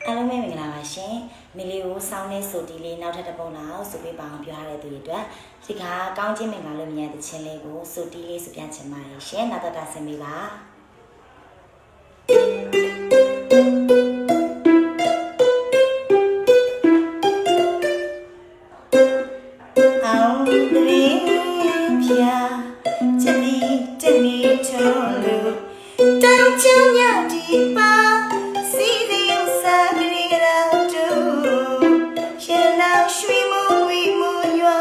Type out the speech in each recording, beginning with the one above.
အားလုံးပဲမင်္ဂလာပါရှင်။မိလေးကိုစောင်းနေဆိုတီလေးနောက်ထပ်တစ်ပုံလောက်ဆိုပေးပါအောင်ပြောရတဲ့သူတွေအတွက်ဒီကကောင်းချင်းမင်္ဂလာလို့မြင်တဲ့ချင်းလေးကိုဆိုတီလေးစပြန်ချင်ပါတယ်ရှင်။နောက်တော့ဆင်ပေးပါ။အောင်တဲ့ဖျားချက်ဒီတနေ့ချုံလို့တောင်ချမ်းရဒီပါစီဒီယစာဂရီရာတူရှရနာရွှေမဝီမရွာ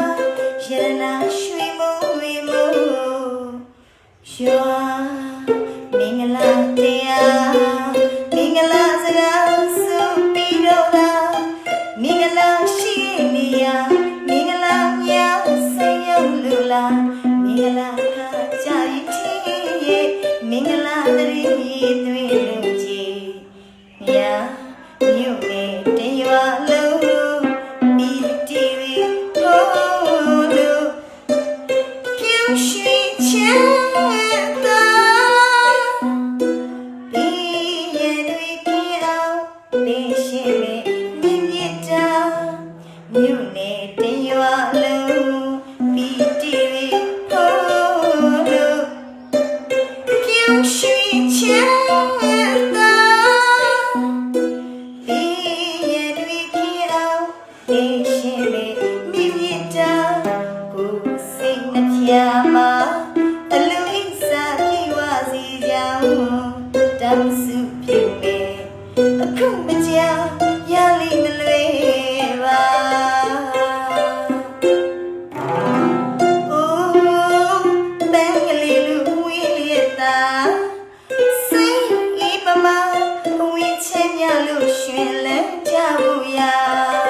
ရှရနာရွှေမဝီမရွာမင်္ဂလာတရားမင်္ဂလာစကားဆိုပြီးတော့လားမင်္ဂလာရှိနေရမင်္ဂလာမြတ်ဆေးရုံလူလားမင်္ဂလာခါကြိုက်တဲ့မင်္ဂလာတရီသွေးလူကြီးညာမြို့နဲ့တရွာလုံးဒီတီဗီဟိုးလို့ပြူရွှေချမ်းသာဒီရဲ့တွေကြည့်အောင်နေရှိမေမြင့်မြတ်တာမြို့နဲ့တရွာလုံးဒီတီဗီဟိုးလို့ပြူရွှေချမ်းသာယာမအလူဣစာပြေဝစီကြောင်းတမ်းစုပြေမေအခုမကြောက်ရလိမလွေပါအိုးဘန်ကလေးလူဝေးရတာစိတ်ဤပမာဝေးချင်ရလို့ရှင်လဲကြဖို့ရာ